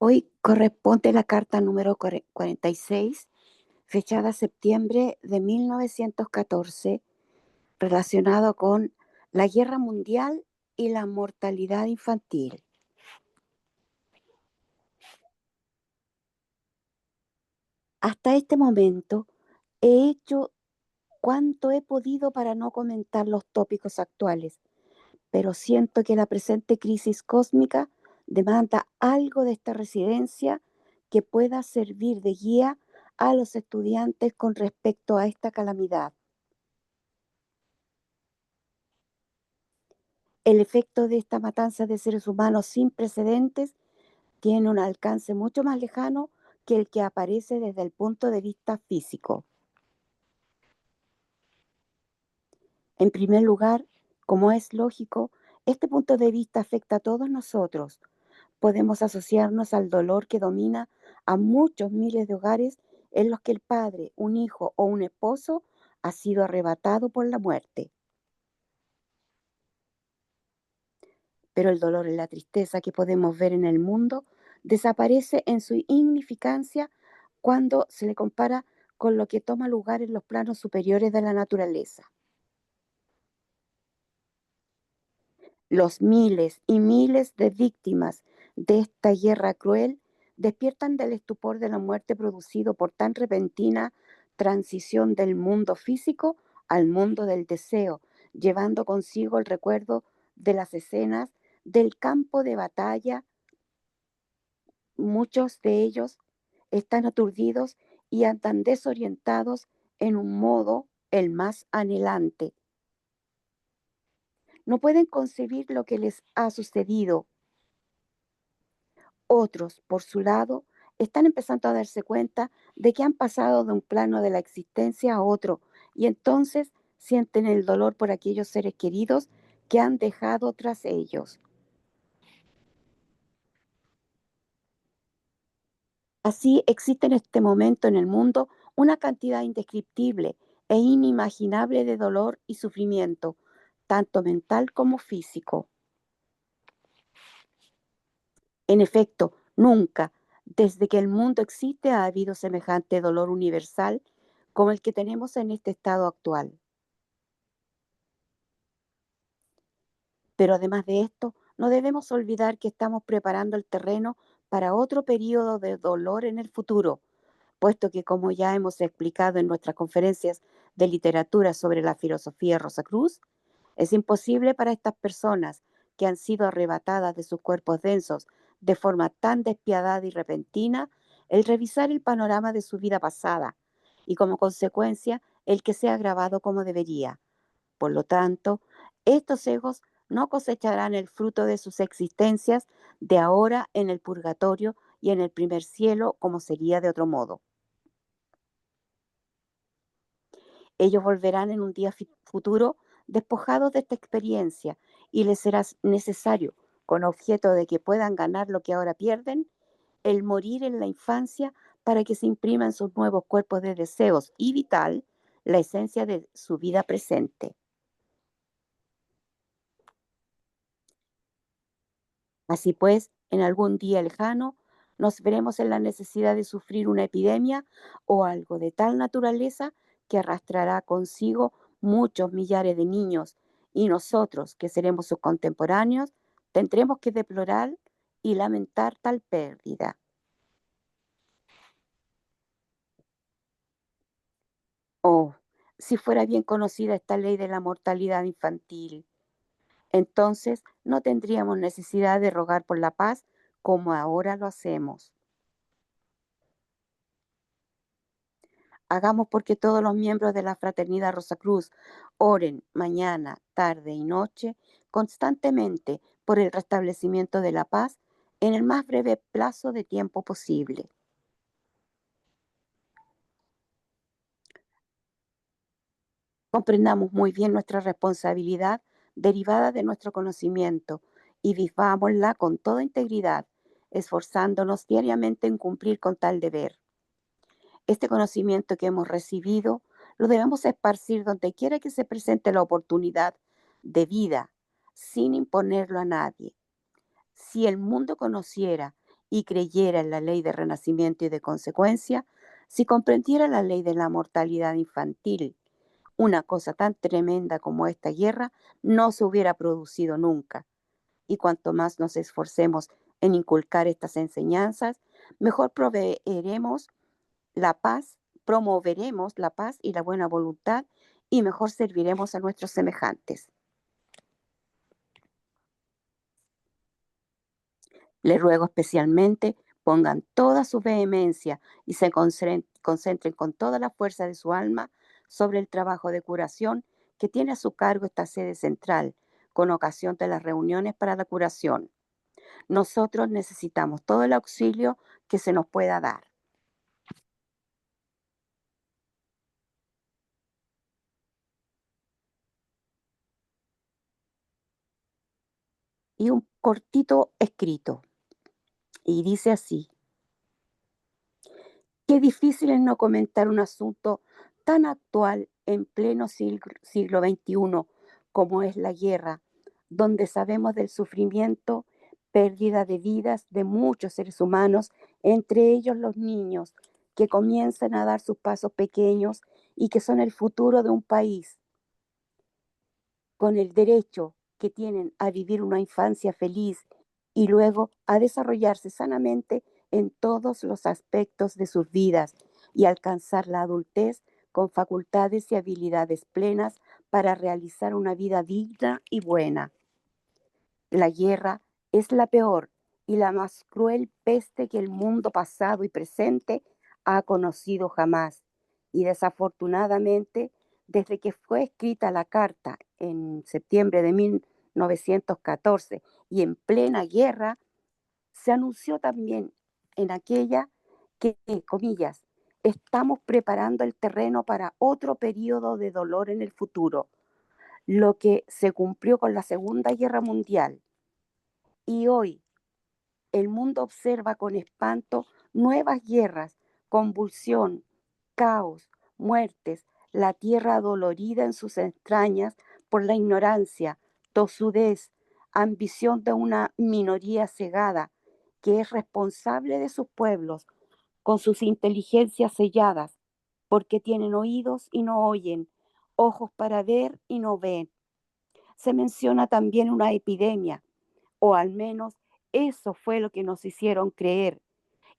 Hoy corresponde la carta número 46, fechada septiembre de 1914, relacionado con la guerra mundial y la mortalidad infantil. Hasta este momento he hecho cuanto he podido para no comentar los tópicos actuales, pero siento que la presente crisis cósmica demanda algo de esta residencia que pueda servir de guía a los estudiantes con respecto a esta calamidad. El efecto de esta matanza de seres humanos sin precedentes tiene un alcance mucho más lejano que el que aparece desde el punto de vista físico. En primer lugar, como es lógico, este punto de vista afecta a todos nosotros. Podemos asociarnos al dolor que domina a muchos miles de hogares en los que el padre, un hijo o un esposo ha sido arrebatado por la muerte. Pero el dolor y la tristeza que podemos ver en el mundo desaparece en su insignificancia cuando se le compara con lo que toma lugar en los planos superiores de la naturaleza. Los miles y miles de víctimas de esta guerra cruel despiertan del estupor de la muerte producido por tan repentina transición del mundo físico al mundo del deseo, llevando consigo el recuerdo de las escenas del campo de batalla. Muchos de ellos están aturdidos y andan desorientados en un modo el más anhelante. No pueden concebir lo que les ha sucedido. Otros, por su lado, están empezando a darse cuenta de que han pasado de un plano de la existencia a otro y entonces sienten el dolor por aquellos seres queridos que han dejado tras ellos. Así existe en este momento en el mundo una cantidad indescriptible e inimaginable de dolor y sufrimiento, tanto mental como físico. En efecto, nunca, desde que el mundo existe, ha habido semejante dolor universal como el que tenemos en este estado actual. Pero además de esto, no debemos olvidar que estamos preparando el terreno para otro periodo de dolor en el futuro, puesto que, como ya hemos explicado en nuestras conferencias de literatura sobre la filosofía Rosacruz, es imposible para estas personas que han sido arrebatadas de sus cuerpos densos de forma tan despiadada y repentina el revisar el panorama de su vida pasada y como consecuencia el que sea grabado como debería. Por lo tanto, estos egos no cosecharán el fruto de sus existencias de ahora en el purgatorio y en el primer cielo como sería de otro modo. Ellos volverán en un día futuro despojados de esta experiencia y les será necesario, con objeto de que puedan ganar lo que ahora pierden, el morir en la infancia para que se imprima en sus nuevos cuerpos de deseos y vital la esencia de su vida presente. Así pues, en algún día lejano, nos veremos en la necesidad de sufrir una epidemia o algo de tal naturaleza que arrastrará consigo muchos millares de niños y nosotros, que seremos sus contemporáneos, tendremos que deplorar y lamentar tal pérdida. Oh, si fuera bien conocida esta ley de la mortalidad infantil, entonces no tendríamos necesidad de rogar por la paz como ahora lo hacemos. Hagamos porque todos los miembros de la Fraternidad Rosacruz oren mañana, tarde y noche constantemente por el restablecimiento de la paz en el más breve plazo de tiempo posible. Comprendamos muy bien nuestra responsabilidad derivada de nuestro conocimiento y vivámosla con toda integridad, esforzándonos diariamente en cumplir con tal deber. Este conocimiento que hemos recibido lo debemos esparcir donde quiera que se presente la oportunidad de vida, sin imponerlo a nadie. Si el mundo conociera y creyera en la ley de renacimiento y de consecuencia, si comprendiera la ley de la mortalidad infantil, una cosa tan tremenda como esta guerra no se hubiera producido nunca. Y cuanto más nos esforcemos en inculcar estas enseñanzas, mejor promoveremos la paz y la buena voluntad y mejor serviremos a nuestros semejantes. Les ruego especialmente pongan toda su vehemencia y se concentren con toda la fuerza de su alma sobre el trabajo de curación que tiene a su cargo esta sede central, con ocasión de las reuniones para la curación. Nosotros necesitamos todo el auxilio que se nos pueda dar. Y un cortito escrito, y dice así: qué difícil es no comentar un asunto tan actual en pleno siglo XXI como es la guerra, donde sabemos del sufrimiento, pérdida de vidas de muchos seres humanos, entre ellos los niños, que comienzan a dar sus pasos pequeños y que son el futuro de un país, con el derecho que tienen a vivir una infancia feliz y luego a desarrollarse sanamente en todos los aspectos de sus vidas y alcanzar la adultez con facultades y habilidades plenas para realizar una vida digna y buena. La guerra es la peor y la más cruel peste que el mundo pasado y presente ha conocido jamás. Y desafortunadamente, desde que fue escrita la carta en septiembre de 1914 y en plena guerra, se anunció también en aquella que, comillas, estamos preparando el terreno para otro periodo de dolor en el futuro, lo que se cumplió con la Segunda Guerra Mundial. Y hoy el mundo observa con espanto nuevas guerras, convulsión, caos, muertes, la tierra dolorida en sus entrañas por la ignorancia, tosudez, ambición de una minoría cegada que es responsable de sus pueblos, con sus inteligencias selladas, porque tienen oídos y no oyen, ojos para ver y no ven. Se menciona también una epidemia, o al menos eso fue lo que nos hicieron creer,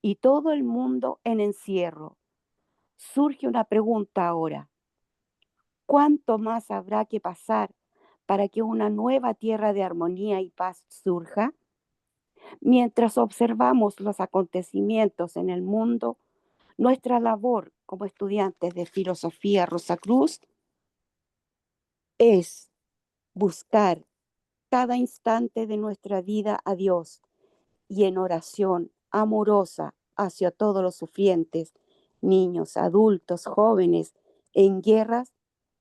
y todo el mundo en encierro. Surge una pregunta ahora: ¿cuánto más habrá que pasar para que una nueva tierra de armonía y paz surja? Mientras observamos los acontecimientos en el mundo, nuestra labor como estudiantes de filosofía Rosacruz es buscar cada instante de nuestra vida a Dios y en oración amorosa hacia todos los sufrientes, niños, adultos, jóvenes, en guerras,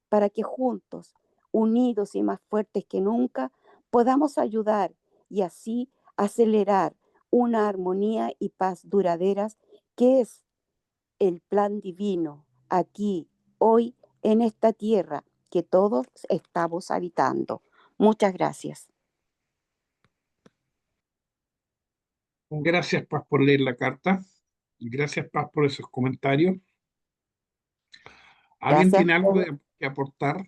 para que juntos, unidos y más fuertes que nunca, podamos ayudar y así acelerar una armonía y paz duraderas que es el plan divino aquí, hoy, en esta tierra que todos estamos habitando. Muchas gracias. Gracias, Paz, por leer la carta. Y gracias, Paz, por esos comentarios. ¿Alguien Gracias. tiene algo que aportar?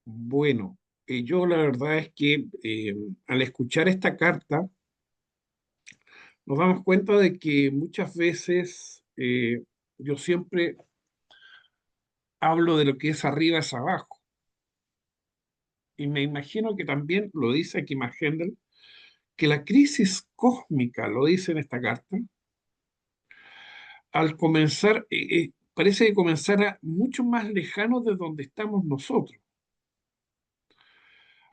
Bueno, yo la verdad es que al escuchar esta carta nos damos cuenta de que muchas veces yo siempre hablo de lo que es arriba es abajo. Y me imagino que también lo dice aquí Magendel, que la crisis cósmica, lo dice en esta carta, al comenzar, parece que comenzara mucho más lejano de donde estamos nosotros,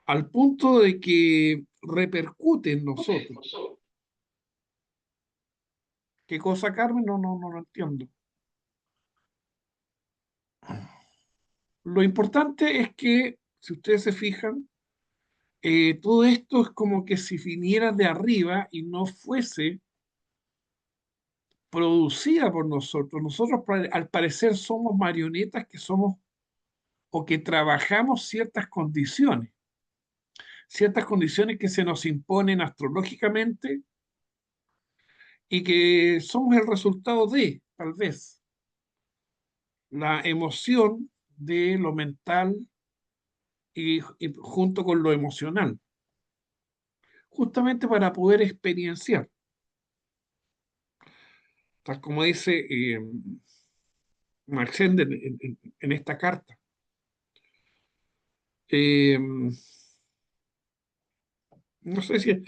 al punto de que repercute en nosotros. ¿Qué cosa, Carmen? No lo entiendo. Lo importante es que, si ustedes se fijan, todo esto es como que si viniera de arriba y no fuese producida por nosotros. Nosotros, al parecer, somos marionetas que somos o que trabajamos ciertas condiciones que se nos imponen astrológicamente y que somos el resultado de, tal vez, la emoción de lo mental y junto con lo emocional, justamente para poder experienciar, tal como dice Marx en esta carta. Eh, no sé si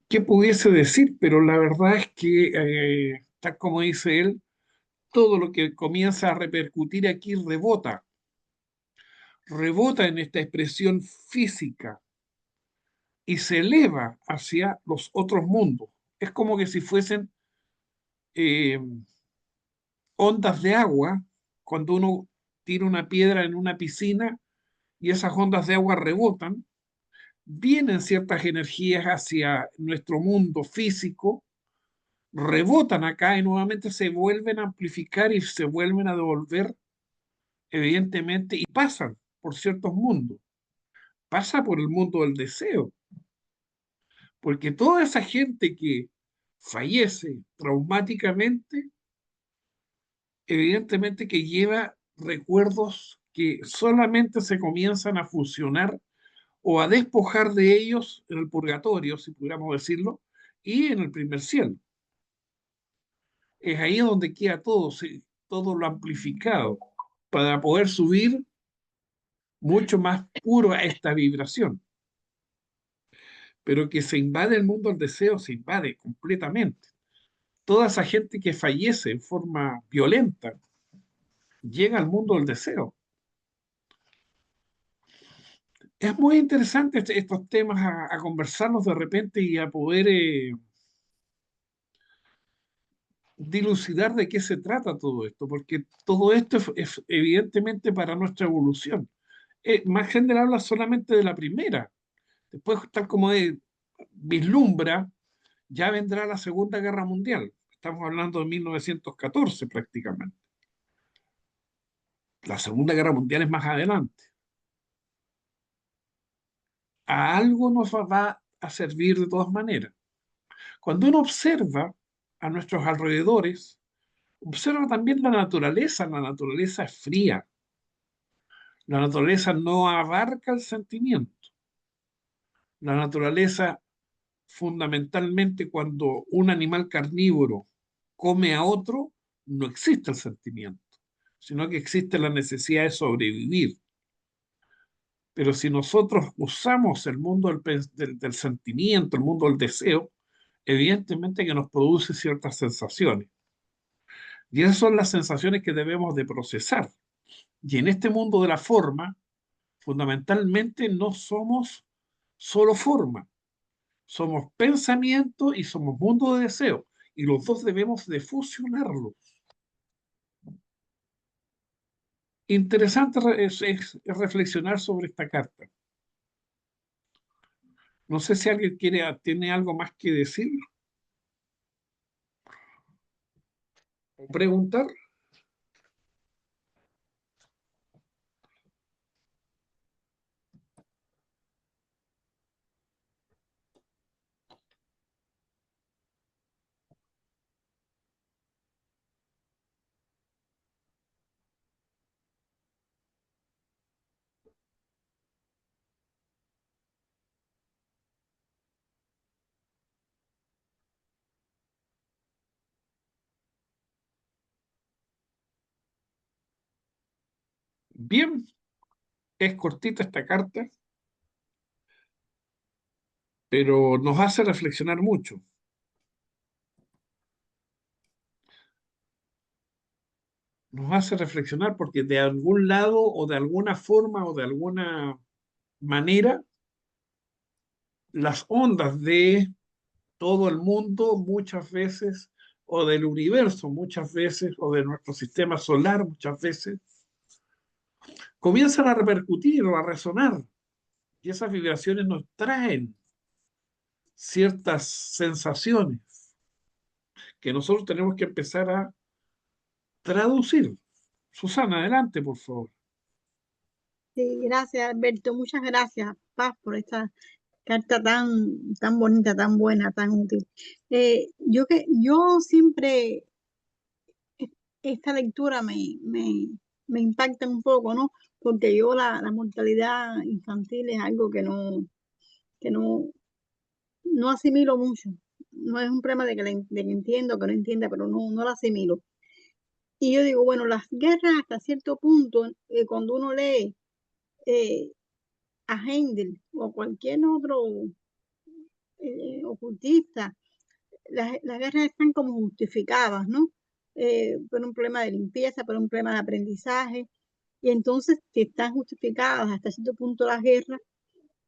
qué pudiese decir, pero la verdad es que, tal como dice él, todo lo que comienza a repercutir aquí rebota en esta expresión física y se eleva hacia los otros mundos. Es como que si fuesen eh, ondas de agua, cuando uno tira una piedra en una piscina y esas ondas de agua rebotan, vienen ciertas energías hacia nuestro mundo físico, rebotan acá y nuevamente se vuelven a amplificar y se vuelven a devolver, evidentemente, y pasan por ciertos mundos. Pasa por el mundo del deseo, porque toda esa gente que fallece traumáticamente, evidentemente que lleva recuerdos que solamente se comienzan a fusionar o a despojar de ellos en el purgatorio, si pudiéramos decirlo, y en el primer cielo. Es ahí donde queda todo, todo lo amplificado, para poder subir mucho más puro a esta vibración. Pero que se invade el mundo del deseo, se invade completamente. Toda esa gente que fallece en forma violenta llega al mundo del deseo. Es muy interesante estos temas a conversarlos de repente y a poder dilucidar de qué se trata todo esto, porque todo esto es evidentemente para nuestra evolución. Más general habla solamente de la primera. Después, tal como vislumbra, ya vendrá la Segunda Guerra Mundial. Estamos hablando de 1914 prácticamente. La Segunda Guerra Mundial es más adelante. A algo nos va a servir de todas maneras. Cuando uno observa a nuestros alrededores, observa también la naturaleza es fría, la naturaleza no abarca el sentimiento, la naturaleza fundamentalmente cuando un animal carnívoro come a otro, no existe el sentimiento, sino que existe la necesidad de sobrevivir. Pero si nosotros usamos el mundo del sentimiento, el mundo del deseo, evidentemente que nos produce ciertas sensaciones. Y esas son las sensaciones que debemos de procesar. Y en este mundo de la forma, fundamentalmente no somos solo forma, somos pensamiento y somos mundo de deseo. Y los dos debemos de fusionarlos. Interesante es reflexionar sobre esta carta. No sé si alguien tiene algo más que decir o preguntar. Bien, es cortita esta carta, pero nos hace reflexionar mucho. Nos hace reflexionar porque de algún lado o de alguna forma o de alguna manera, las ondas de todo el mundo muchas veces, o del universo muchas veces, o de nuestro sistema solar muchas veces, comienzan a repercutir o a resonar. Y esas vibraciones nos traen ciertas sensaciones. que nosotros tenemos que empezar a traducir. Susana, adelante, por favor. Sí, gracias, Alberto. Muchas gracias, Paz, por esta carta tan bonita, tan buena, tan útil. Yo siempre, eh, esta lectura me impacta un poco, ¿no? Porque yo la mortalidad infantil es algo que no asimilo mucho. No es un problema de que entiendo, que no entienda, pero no lo asimilo. Y yo digo, bueno, las guerras hasta cierto punto, cuando uno lee eh, a Heindel o cualquier otro ocultista, las guerras están como justificadas, ¿no? Por un problema de limpieza, por un problema de aprendizaje. Y entonces, si están justificadas hasta cierto punto las guerras,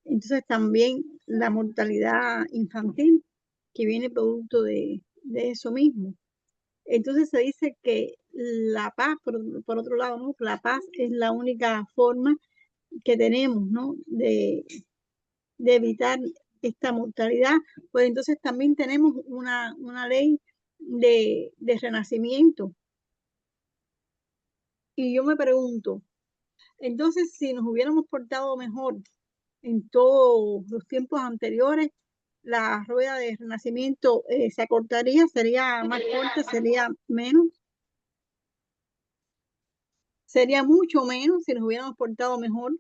entonces también la mortalidad infantil que viene producto de eso mismo. Entonces se dice que la paz, por otro lado, ¿no? La paz es la única forma que tenemos, ¿no? De evitar esta mortalidad, pues entonces también tenemos una ley de renacimiento. Y yo me pregunto, entonces si nos hubiéramos portado mejor en todos los tiempos anteriores, la rueda de renacimiento se acortaría, sería más corta, sería mucho menos si nos hubiéramos portado mejor.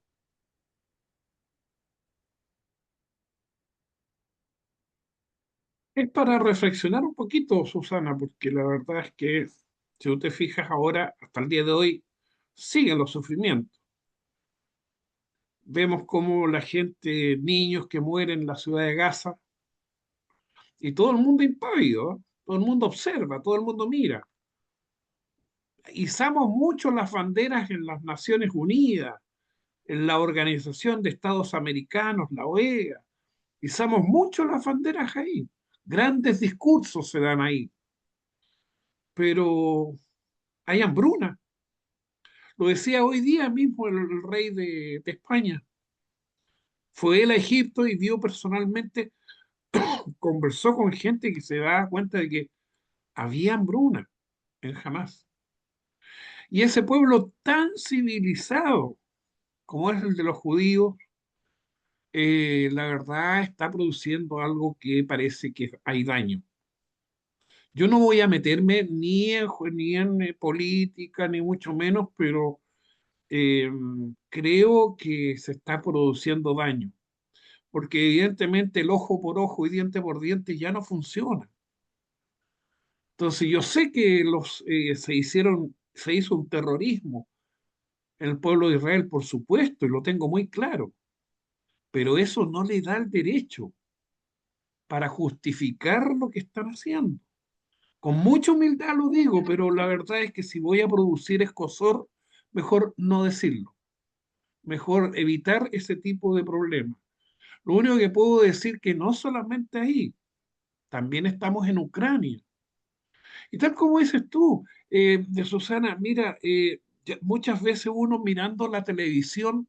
Es para reflexionar un poquito, Susana, porque la verdad es que si tú te fijas ahora, hasta el día de hoy, siguen los sufrimientos. Vemos cómo la gente, niños que mueren en la ciudad de Gaza, y todo el mundo impávido, ¿eh? Todo el mundo observa, todo el mundo mira. Izamos mucho las banderas en las Naciones Unidas, en la Organización de Estados Americanos, la OEA. Izamos mucho las banderas ahí. Grandes discursos se dan ahí, pero hay hambruna. Lo decía hoy día mismo el rey de España. Fue él a Egipto y vio personalmente, conversó con gente que se da cuenta de que había hambruna en Hamas. Y ese pueblo tan civilizado como es el de los judíos, la verdad está produciendo algo que parece que hay daño. Yo no voy a meterme ni en política, ni mucho menos, pero eh, creo que se está produciendo daño, porque evidentemente el ojo por ojo y diente por diente ya no funciona. Entonces yo sé que se hizo un terrorismo en el pueblo de Israel, por supuesto, y lo tengo muy claro, pero eso no le da el derecho para justificar lo que están haciendo. Con mucha humildad lo digo, pero la verdad es que si voy a producir escozor, mejor no decirlo, mejor evitar ese tipo de problemas. Lo único que puedo decir que no solamente ahí, también estamos en Ucrania. Y tal como dices tú, de Susana, mira, muchas veces uno mirando la televisión,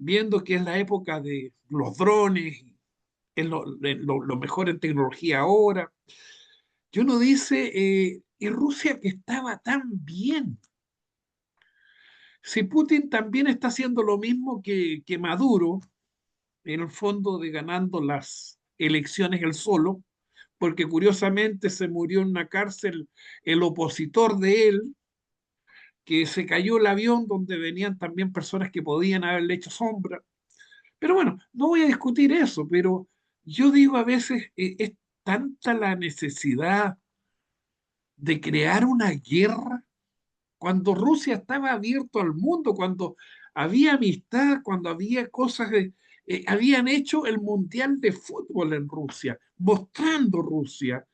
viendo que es la época de los drones, es lo mejor en tecnología ahora, y uno dice, y Rusia que estaba tan bien. Si Putin también está haciendo lo mismo que Maduro, en el fondo de ganando las elecciones él solo, porque curiosamente se murió en una cárcel el opositor de él, que se cayó el avión donde venían también personas que podían haberle hecho sombra. Pero bueno, no voy a discutir eso, pero yo digo a veces, es tanta la necesidad de crear una guerra cuando Rusia estaba abierto al mundo, cuando había amistad, cuando había cosas habían hecho el Mundial de Fútbol en Rusia, mostrando Rusia,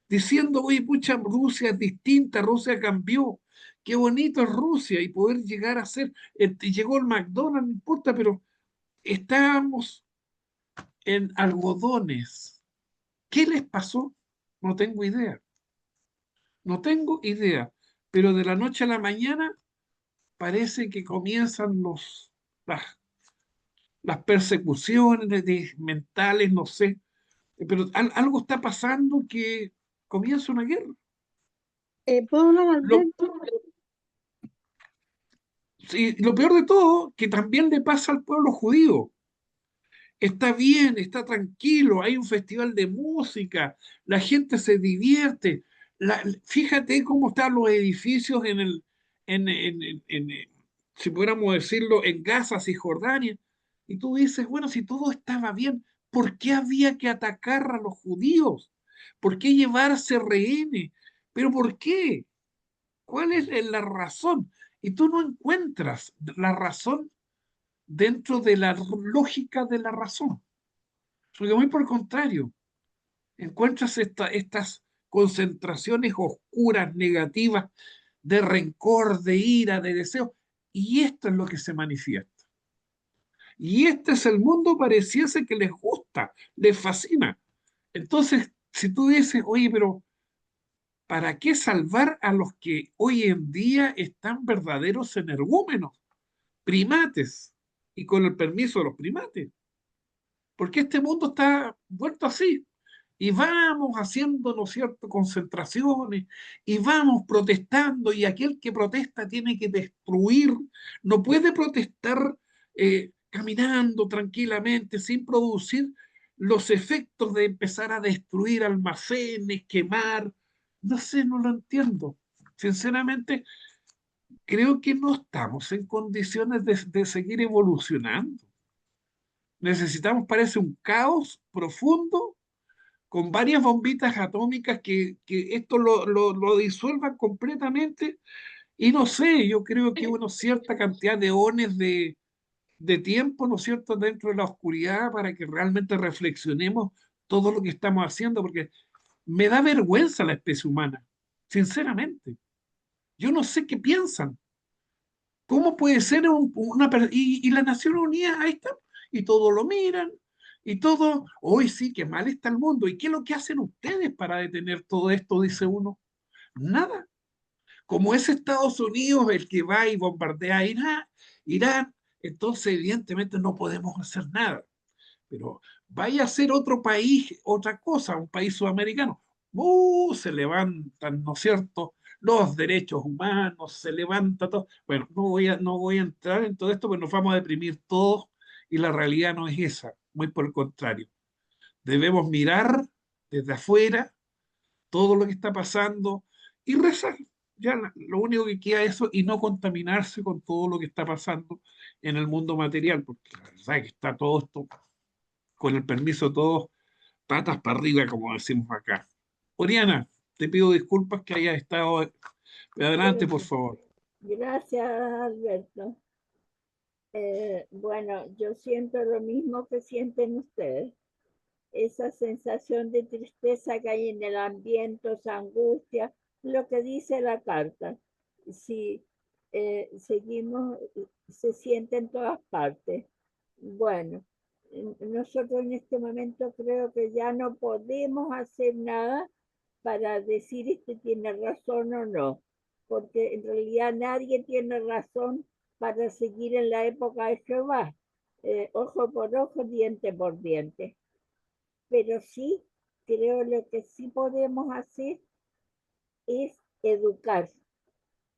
diciendo, oye, pucha, Rusia es distinta, Rusia cambió, qué bonito es Rusia y poder llegar a ser, llegó el McDonald's, no importa, pero estábamos en algodones. ¿Qué les pasó? No tengo idea, no tengo idea, pero de la noche a la mañana parece que comienzan las, las persecuciones mentales, no sé, pero algo está pasando que comienza una guerra. ¿Puedo hablar, Lo, Alberto? sí, lo peor de todo, que también le pasa al pueblo judío. Está bien, está tranquilo, hay un festival de música, la gente se divierte. Fíjate cómo están los edificios si pudiéramos decirlo, en Gaza, Cisjordania. Y tú dices, bueno, si todo estaba bien, ¿por qué había que atacar a los judíos? ¿Por qué llevarse rehenes? ¿Pero por qué? ¿Cuál es la razón? Y tú no encuentras la razón dentro de la lógica de la razón. Porque muy por el contrario, encuentras estas concentraciones oscuras, negativas, de rencor, de ira, de deseo, y esto es lo que se manifiesta. Y este es el mundo, pareciese que les gusta, les fascina. Entonces, si tú dices, oye, pero ¿para qué salvar a los que hoy en día están verdaderos energúmenos, primates, y con el permiso de los primates? Porque este mundo está vuelto así. Y vamos haciendo, ¿no es cierto?, concentraciones, y vamos protestando, y aquel que protesta tiene que destruir, no puede protestar caminando tranquilamente, sin producir los efectos de empezar a destruir almacenes, quemar. No sé, no lo entiendo. Sinceramente, creo que no estamos en condiciones de seguir evolucionando. Necesitamos, parece, un caos profundo con varias bombitas atómicas que esto lo disuelvan completamente. Y no sé, yo creo que una cierta cantidad de ones de tiempo, ¿no es cierto?, dentro de la oscuridad para que realmente reflexionemos todo lo que estamos haciendo, porque me da vergüenza la especie humana, sinceramente. Yo no sé qué piensan. ¿Cómo puede ser y la Nación Unida, ahí está, y todos lo miran, y todo, hoy sí, qué mal está el mundo. ¿Y qué es lo que hacen ustedes para detener todo esto? Dice uno. Nada. Como es Estados Unidos el que va y bombardea a Irán, entonces evidentemente no podemos hacer nada. Pero vaya a ser otro país, otra cosa, un país sudamericano. Se levantan, ¿no es cierto?, los derechos humanos, se levanta todo. Bueno, no voy a entrar en todo esto, pero nos vamos a deprimir todos y la realidad no es esa, muy por el contrario. Debemos mirar desde afuera todo lo que está pasando y rezar. Ya lo único que queda es eso y no contaminarse con todo lo que está pasando en el mundo material, porque la verdad es que está todo esto, con el permiso de todos, patas para arriba, como decimos acá. Oriana, te pido disculpas que hayas estado. Adelante, por favor. Gracias, Alberto. Bueno, yo siento lo mismo que sienten ustedes. Esa sensación de tristeza que hay en el ambiente, esa angustia, lo que dice la carta. Si seguimos, se siente en todas partes. Bueno, nosotros en este momento creo que ya no podemos hacer nada para decir este tiene razón o no, porque en realidad nadie tiene razón para seguir en la época de Jehová, ojo por ojo, diente por diente. Pero sí, creo lo que sí podemos hacer es educar,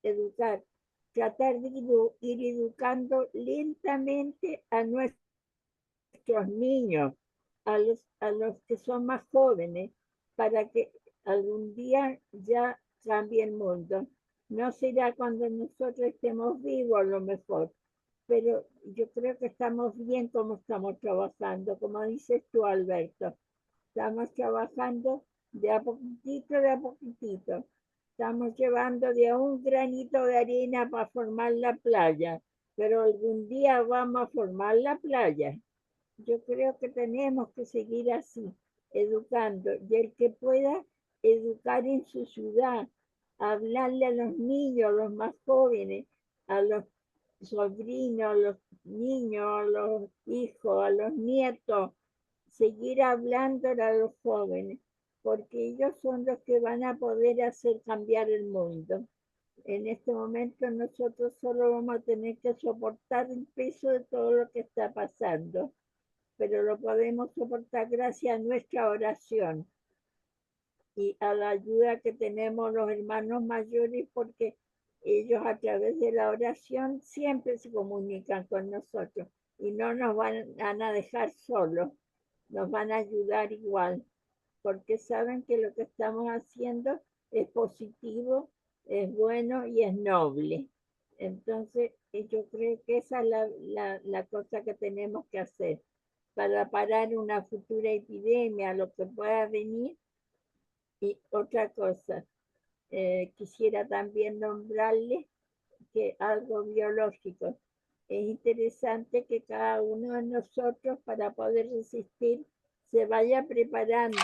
educar, tratar de ir educando lentamente a nuestros niños, a los que son más jóvenes, para que algún día ya cambie el mundo. No será cuando nosotros estemos vivos a lo mejor, pero yo creo que estamos bien como estamos trabajando, como dices tú, Alberto. Estamos trabajando de a poquitito, de a poquitito. Estamos llevando de a un granito de arena para formar la playa, pero algún día vamos a formar la playa. Yo creo que tenemos que seguir así, educando, y el que pueda educar en su ciudad, hablarle a los niños, a los más jóvenes, a los sobrinos, a los niños, a los hijos, a los nietos, seguir hablando a los jóvenes, porque ellos son los que van a poder hacer cambiar el mundo. En este momento nosotros solo vamos a tener que soportar el peso de todo lo que está pasando, pero lo podemos soportar gracias a nuestra oración. y a la ayuda que tenemos los hermanos mayores, porque ellos a través de la oración siempre se comunican con nosotros y no nos van a dejar solos, nos van a ayudar igual, porque saben que lo que estamos haciendo es positivo, es bueno y es noble. Entonces, yo creo que esa es la cosa que tenemos que hacer para parar una futura epidemia, lo que pueda venir. Y otra cosa, quisiera también nombrarles que algo biológico. Es interesante que cada uno de nosotros, para poder resistir, se vaya preparando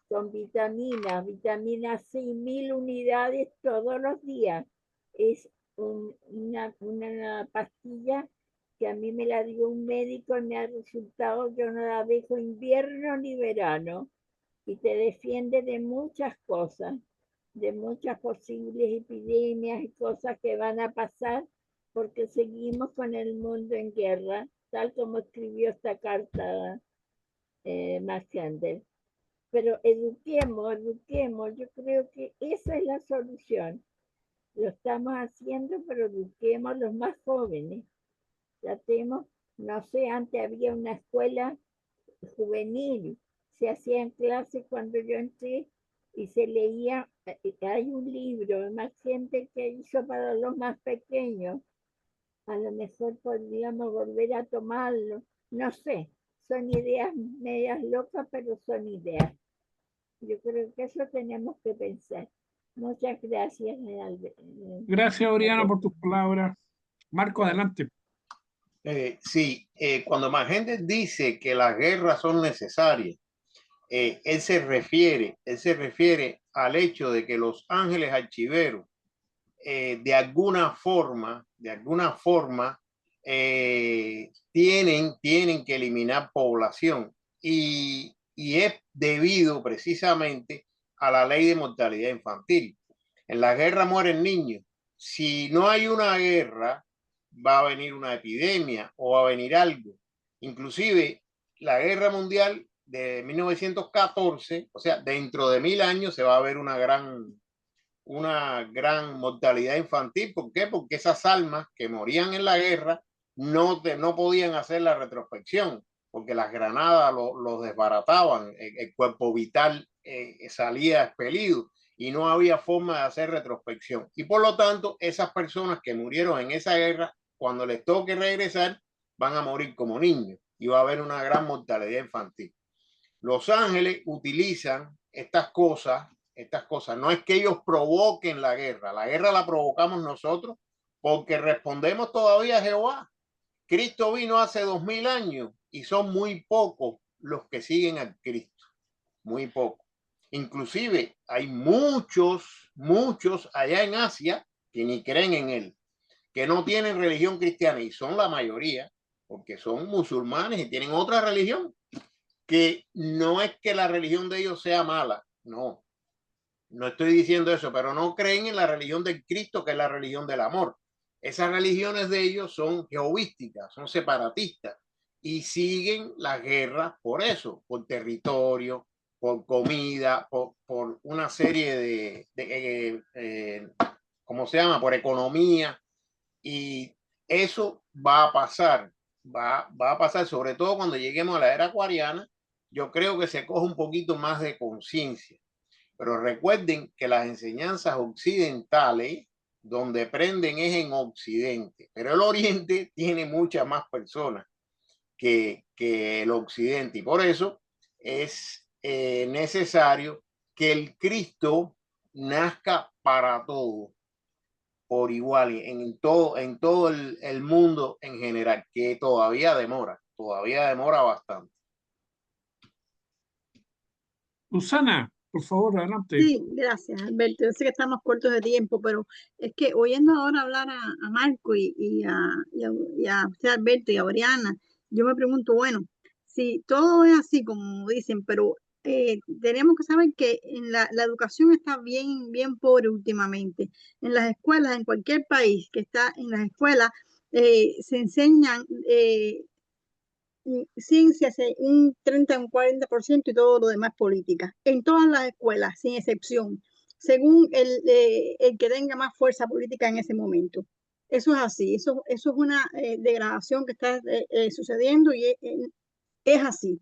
con vitamina C, 1000 unidades todos los días. Es una pastilla que a mí me la dio un médico y me ha resultado, yo no la dejo invierno ni verano, y te defiende de muchas cosas, de muchas posibles epidemias y cosas que van a pasar, porque seguimos con el mundo en guerra, tal como escribió esta carta Max Handel. Pero eduquemos, yo creo que esa es la solución. Lo estamos haciendo, pero eduquemos los más jóvenes. Tratemos, no sé, antes había una escuela juvenil, se hacían clases cuando yo entré y se leía, hay un libro, más gente que hizo para los más pequeños, a lo mejor podríamos volver a tomarlo, no sé, son ideas medias locas, pero son ideas. Yo creo que eso tenemos que pensar. Muchas gracias, Gracias, Oriana, por tus palabras. Marco, adelante. Sí, cuando Magende dice que las guerras son necesarias, él se refiere al hecho de que los ángeles archiveros de alguna forma tienen que eliminar población y es debido precisamente a la ley de mortalidad infantil. En la guerra mueren niños. Si no hay una guerra, va a venir una epidemia o va a venir algo. Inclusive la guerra mundial de 1914, o sea, dentro de 1000 años se va a ver una gran mortalidad infantil. ¿Por qué? Porque esas almas que morían en la guerra no podían hacer la retrospección, porque las granadas los desbarataban, el cuerpo vital salía expelido y no había forma de hacer retrospección. Y por lo tanto, esas personas que murieron en esa guerra, cuando les toque regresar, van a morir como niños y va a haber una gran mortalidad infantil. Los ángeles utilizan estas cosas. No es que ellos provoquen la guerra la provocamos nosotros porque respondemos todavía a Jehová. Cristo vino hace 2000 años y son muy pocos los que siguen a Cristo, muy pocos. Inclusive hay muchos allá en Asia que ni creen en él, que no tienen religión cristiana y son la mayoría porque son musulmanes y tienen otra religión, que no es que la religión de ellos sea mala, no estoy diciendo eso, pero no creen en la religión del Cristo, que es la religión del amor. Esas religiones de ellos son jehovísticas, son separatistas y siguen las guerras por eso, por territorio, por comida, por una serie ¿cómo se llama? Por economía. Y eso va a pasar, va a pasar, sobre todo cuando lleguemos a la era acuariana. Yo creo que se coge un poquito más de conciencia. Pero recuerden que las enseñanzas occidentales, donde prenden es en Occidente, pero el Oriente tiene muchas más personas que el Occidente, y por eso es necesario que el Cristo nazca para todos por igual, en todo el mundo en general, que todavía demora bastante. Susana, por favor, adelante. Sí, gracias, Alberto. Yo sé que estamos cortos de tiempo, pero es que oyendo ahora hablar a Marco y a usted, Alberto, y a Oriana, yo me pregunto, bueno, si todo es así como dicen, pero tenemos que saber que en la educación está bien pobre últimamente. En las escuelas, en cualquier país que está en las escuelas, se enseñan ciencias un 30, un 40% y todo lo demás política. En todas las escuelas, sin excepción, según el que tenga más fuerza política en ese momento. Eso es así, eso es una degradación que está sucediendo y es así.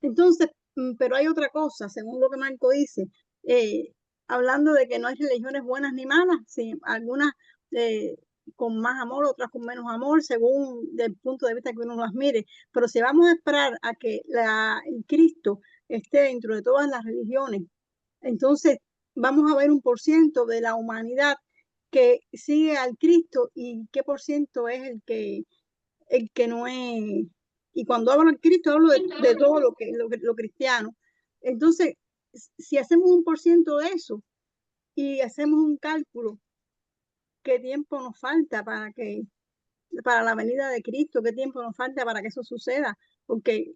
Entonces, pero hay otra cosa, según lo que Marco dice, hablando de que no hay religiones buenas ni malas, sí, algunas con más amor, otras con menos amor, según el punto de vista que uno las mire. Pero si vamos a esperar a que el Cristo esté dentro de todas las religiones, entonces vamos a ver un por ciento de la humanidad que sigue al Cristo y qué por ciento es el que no es. Y cuando hablo de Cristo, hablo de todo lo cristiano. Entonces, si hacemos un por ciento de eso y hacemos un cálculo, ¿qué tiempo nos falta para la venida de Cristo? ¿Qué tiempo nos falta para que eso suceda? Porque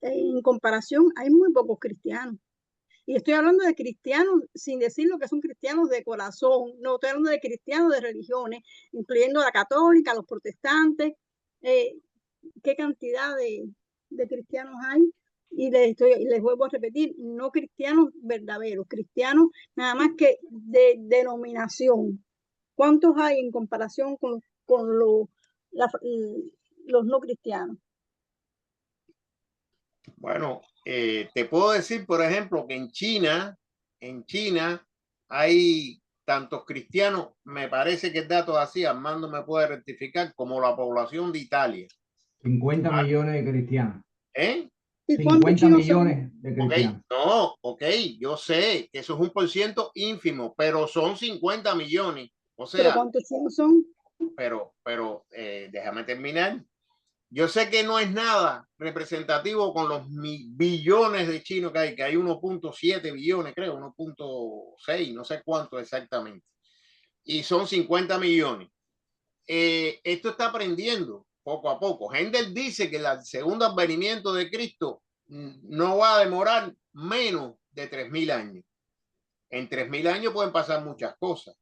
en comparación hay muy pocos cristianos. Y estoy hablando de cristianos sin decir lo que son cristianos de corazón, no estoy hablando de cristianos de religiones, incluyendo la católica, los protestantes, qué cantidad de cristianos hay. Y les vuelvo a repetir, no cristianos verdaderos, cristianos nada más que de denominación. ¿Cuántos hay en comparación con los no cristianos? Bueno, te puedo decir, por ejemplo, que en China hay tantos cristianos, me parece que el dato así, Armando me puede rectificar, como la población de Italia. 50 millones de cristianos. ¿Eh? ¿Y cuántos 50 chinos son? millones de Ok, cristianos. no, ok, yo sé que eso es un por ciento ínfimo, pero son 50 millones. O ¿Pero sea, cuántos chinos son? pero déjame terminar. Yo sé que no es nada representativo con los billones de chinos que hay 1.7 billones, creo, 1.6, no sé cuánto exactamente. Y son 50 millones. Esto está aprendiendo poco a poco. Hendel dice que el segundo advenimiento de Cristo no va a demorar menos de 3.000 años. En 3.000 años pueden pasar muchas cosas.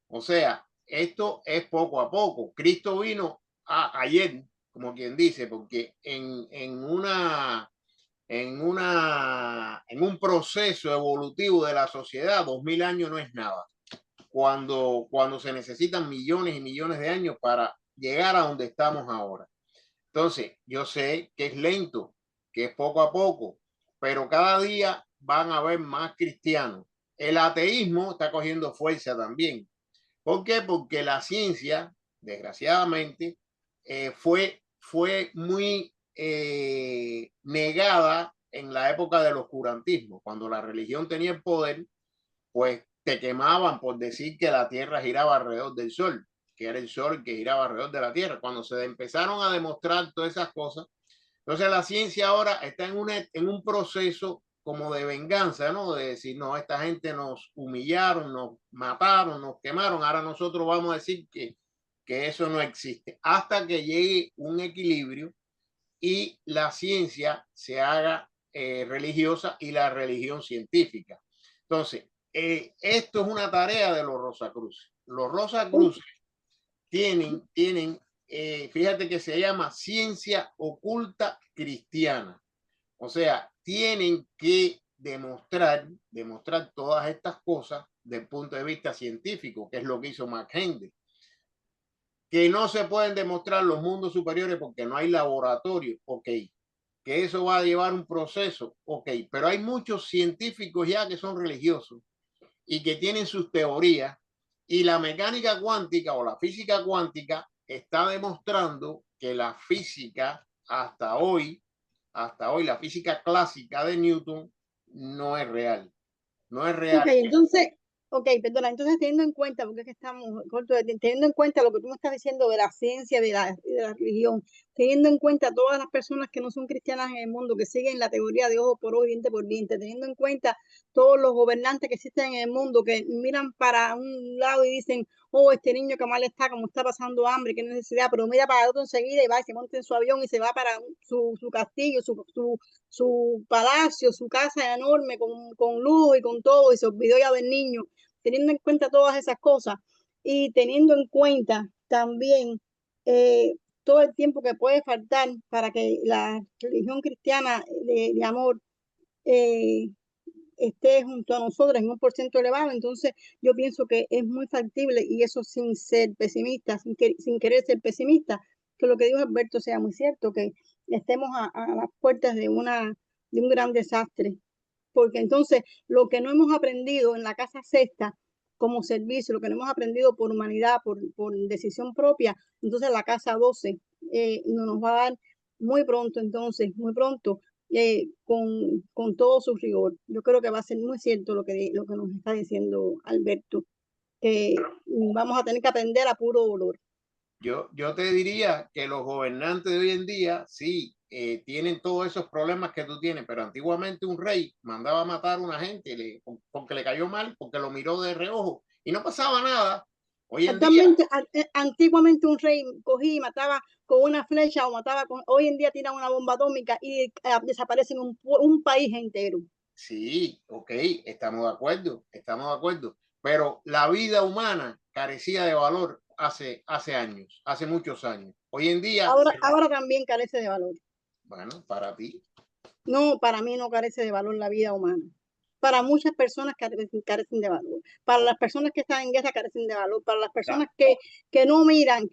O sea, esto es poco a poco. Cristo vino ayer, como quien dice, porque en un proceso evolutivo de la sociedad, 2.000 años no es nada. Cuando se necesitan millones y millones de años para llegar a donde estamos ahora. Entonces, yo sé que es lento, que es poco a poco, pero cada día van a haber más cristianos. El ateísmo está cogiendo fuerza también. ¿Por qué? Porque la ciencia, desgraciadamente, fue muy negada en la época del oscurantismo. Cuando la religión tenía el poder, pues te quemaban por decir que la Tierra giraba alrededor del Sol, que era el Sol que giraba alrededor de la Tierra. Cuando se empezaron a demostrar todas esas cosas, entonces la ciencia ahora está en un proceso como de venganza, ¿no? De decir, no, esta gente nos humillaron, nos mataron, nos quemaron, ahora nosotros vamos a decir que eso no existe, hasta que llegue un equilibrio y la ciencia se haga religiosa y la religión científica. Entonces, esto es una tarea de los Rosacruces. Los Rosacruces tienen fíjate que se llama ciencia oculta cristiana. O sea, tienen que demostrar todas estas cosas desde el punto de vista científico, que es lo que hizo McHenry. Que no se pueden demostrar los mundos superiores porque no hay laboratorio, ok. Que eso va a llevar un proceso, ok. Pero hay muchos científicos ya que son religiosos y que tienen sus teorías, y la mecánica cuántica o la física cuántica está demostrando que la física hasta hoy, la física clásica de Newton no es real. No es real. Perdona, entonces teniendo en cuenta, porque es que estamos cortos, teniendo en cuenta lo que tú me estás diciendo de la ciencia, de la religión, teniendo en cuenta todas las personas que no son cristianas en el mundo, que siguen la teoría de ojo por ojo, diente por diente, teniendo en cuenta todos los gobernantes que existen en el mundo, que miran para un lado y dicen, oh, este niño que mal está, como está pasando hambre, qué necesidad, pero mira para el otro enseguida y va y se monta en su avión y se va para su castillo, su palacio, su casa enorme con luz y con todo, y se olvidó ya del niño. Teniendo en cuenta todas esas cosas y teniendo en cuenta también todo el tiempo que puede faltar para que la religión cristiana de amor esté junto a nosotros en un porcentaje elevado. Entonces yo pienso que es muy factible, y eso sin ser pesimista, sin querer ser pesimista, que lo que dijo Alberto sea muy cierto, que estemos a las puertas de un gran desastre. Porque entonces lo que no hemos aprendido en la casa sexta como servicio, lo que no hemos aprendido por humanidad, por decisión propia, entonces la casa 12 nos va a dar muy pronto, entonces, muy pronto, con todo su rigor. Yo creo que va a ser muy cierto lo que nos está diciendo Alberto, que vamos a tener que aprender a puro dolor. Yo te diría que los gobernantes de hoy en día sí tienen todos esos problemas que tú tienes, pero antiguamente un rey mandaba a matar a una gente porque le cayó mal, porque lo miró de reojo y no pasaba nada. Hoy en día, Antiguamente un rey cogía y mataba con una flecha o mataba con... Hoy en día tiran una bomba atómica y desaparecen un país entero. sí, ok, estamos de acuerdo, pero la vida humana carecía de valor hace años, hace muchos años. Hoy en día, Ahora también carece de valor. bueno, para ti. No, para mí no carece de valor la vida humana. Para muchas personas carecen de valor. Para las personas que están en guerra carecen de valor. Para las personas que no miran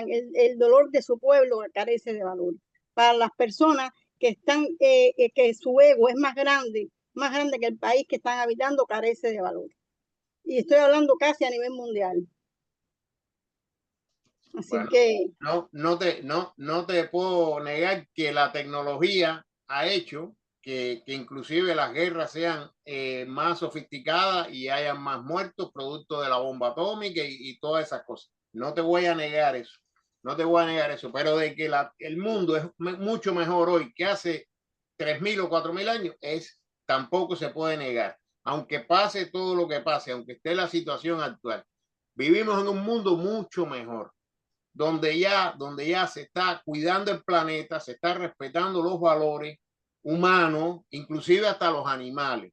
el dolor de su pueblo carece de valor. Para las personas que están, que su ego es más grande que el país que están habitando, carece de valor. Y estoy hablando casi a nivel mundial. Así Bueno, que no te puedo negar que la tecnología ha hecho que inclusive las guerras sean más sofisticadas y hayan más muertos producto de la bomba atómica y todas esas cosas. No te voy a negar eso, pero de que el mundo es mucho mejor hoy que hace 3.000 o 4.000 años, tampoco se puede negar. Aunque pase todo lo que pase, aunque esté la situación actual, vivimos en un mundo mucho mejor donde ya se está cuidando el planeta, se está respetando los valores humanos, inclusive hasta los animales,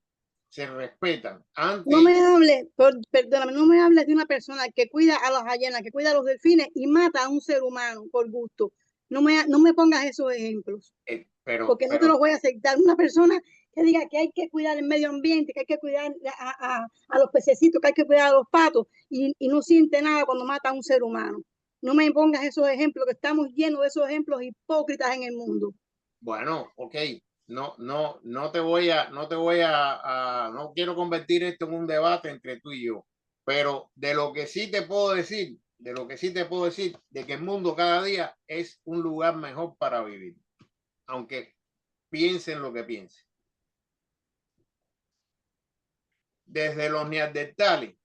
se respetan. no me hable, perdóname, no me hables de una persona que cuida a las ballenas, que cuida a los delfines y mata a un ser humano por gusto. No me pongas esos ejemplos, porque no te los voy a aceptar. Una persona que diga que hay que cuidar el medio ambiente, que hay que cuidar a los pececitos, que hay que cuidar a los patos, y no siente nada cuando mata a un ser humano. No me pongas esos ejemplos, que estamos llenos de esos ejemplos hipócritas en el mundo. Bueno, ok, no quiero convertir esto en un debate entre tú y yo, pero de lo que sí te puedo decir, de que el mundo cada día es un lugar mejor para vivir, aunque piensen lo que piensen. Desde los neandertales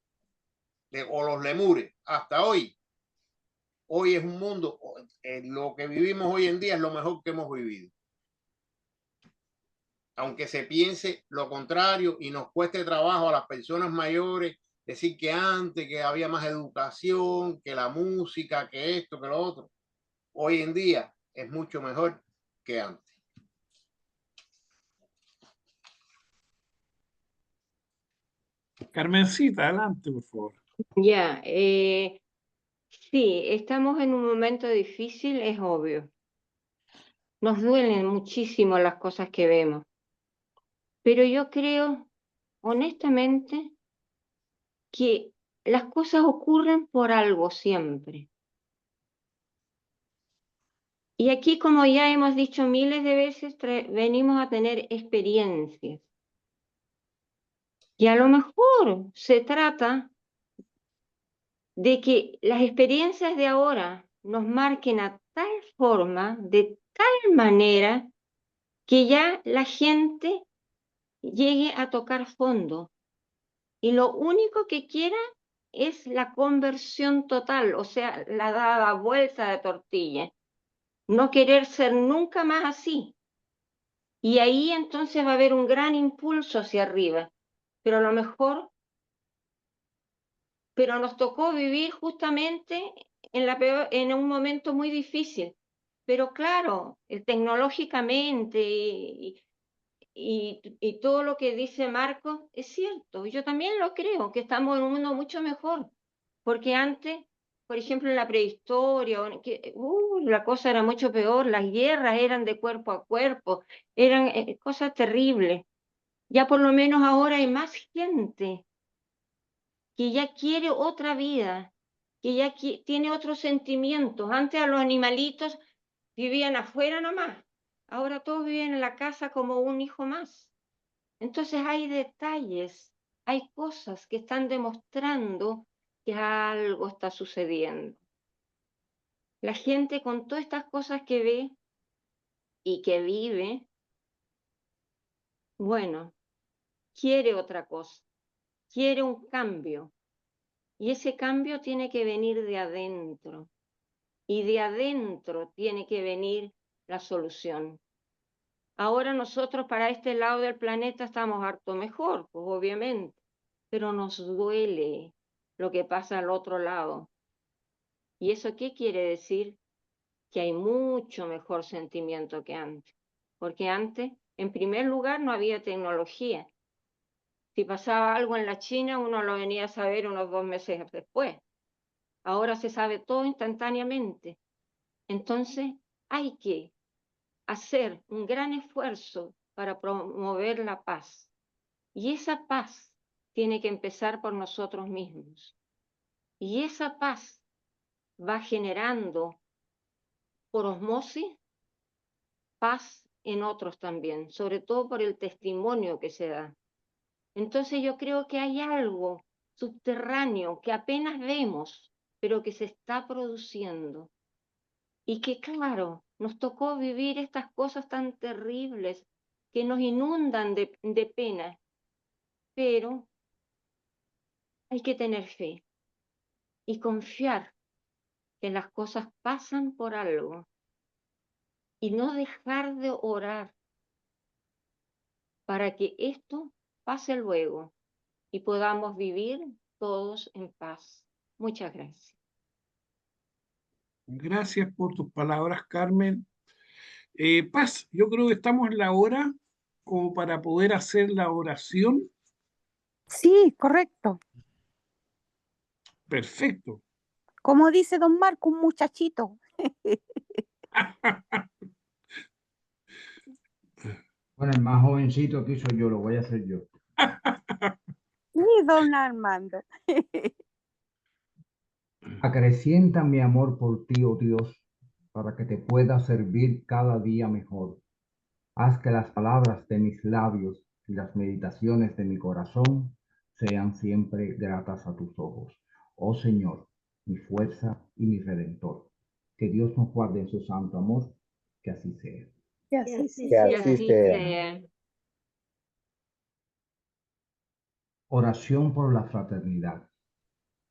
o los lemures hasta hoy es un mundo, lo que vivimos hoy en día es lo mejor que hemos vivido. Aunque se piense lo contrario y nos cueste trabajo a las personas mayores decir que antes, que había más educación, que la música, que esto, que lo otro, hoy en día es mucho mejor que antes. Carmencita, adelante, por favor. Ya, sí, estamos en un momento difícil, es obvio. Nos duelen muchísimo las cosas que vemos. Pero yo creo, honestamente, que las cosas ocurren por algo siempre. Y aquí, como ya hemos dicho miles de veces, venimos a tener experiencias. Y a lo mejor se trata de que las experiencias de ahora nos marquen a tal forma, de tal manera, que ya la gente llegue a tocar fondo. Y lo único que quiera es la conversión total, o sea, la dada vuelta de tortilla. No querer ser nunca más así. Y ahí entonces va a haber un gran impulso hacia arriba. Pero a lo mejor, pero nos tocó vivir justamente en un momento muy difícil. Pero claro, tecnológicamente y todo lo que dice Marco es cierto. Yo también lo creo, que estamos en un mundo mucho mejor. Porque antes por ejemplo, en la prehistoria, la cosa era mucho peor, las guerras eran de cuerpo a cuerpo, eran cosas terribles. Ya por lo menos ahora hay más gente que ya quiere otra vida, que ya tiene otros sentimientos. Antes a los animalitos vivían afuera nomás, ahora todos viven en la casa como un hijo más. Entonces hay detalles, hay cosas que están demostrando que algo está sucediendo. La gente con todas estas cosas que ve y que vive, bueno, quiere otra cosa, quiere un cambio. Y ese cambio tiene que venir de adentro. Y de adentro tiene que venir la solución. Ahora nosotros para este lado del planeta estamos harto mejor, pues obviamente, pero nos duele lo que pasa al otro lado. ¿Y eso qué quiere decir? Que hay mucho mejor sentimiento que antes. Porque antes, en primer lugar, no había tecnología. Si pasaba algo en la China, uno lo venía a saber unos 2 meses después. Ahora se sabe todo instantáneamente. Entonces, hay que hacer un gran esfuerzo para promover la paz. Y esa paz tiene que empezar por nosotros mismos. Y esa paz va generando por osmosis paz en otros también, sobre todo por el testimonio que se da. Entonces yo creo que hay algo subterráneo que apenas vemos, pero que se está produciendo. Y que claro, nos tocó vivir estas cosas tan terribles que nos inundan de pena, pero hay que tener fe y confiar que las cosas pasan por algo y no dejar de orar para que esto pase luego y podamos vivir todos en paz. Muchas gracias. Gracias por tus palabras, Carmen. Paz, yo creo que estamos en la hora como para poder hacer la oración. Sí, correcto. Perfecto. Como dice don Marco, un muchachito. Bueno, el más jovencito aquí soy yo, lo voy a hacer yo. Sí, don Armando. Acrecienta mi amor por ti, oh Dios, para que te pueda servir cada día mejor. Haz que las palabras de mis labios y las meditaciones de mi corazón sean siempre gratas a tus ojos. Oh Señor, mi fuerza y mi redentor. Que Dios nos guarde en su santo amor, que así sea. Que Que así así sea. Que sea. así sea. Oración por la fraternidad.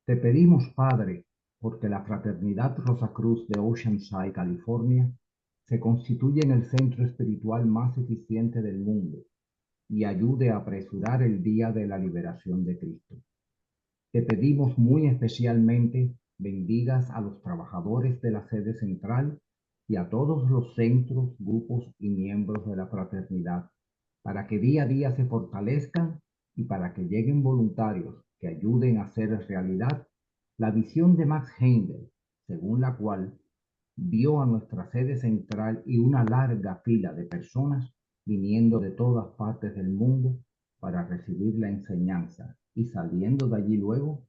Te pedimos, Padre, porque la Fraternidad Rosacruz de Oceanside, California, se constituye en el centro espiritual más eficiente del mundo y ayude a apresurar el día de la liberación de Cristo. Te pedimos muy especialmente bendigas a los trabajadores de la sede central y a todos los centros, grupos y miembros de la fraternidad, para que día a día se fortalezcan y para que lleguen voluntarios que ayuden a hacer realidad la visión de Max Heindel, según la cual vio a nuestra sede central y una larga fila de personas viniendo de todas partes del mundo para recibir la enseñanza y saliendo de allí luego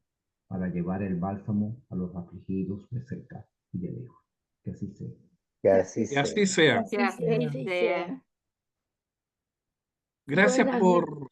para llevar el bálsamo a los afligidos de cerca y de lejos. Que así sea. Que así Que así sea. sea. Que así sea. Gracias Buenas por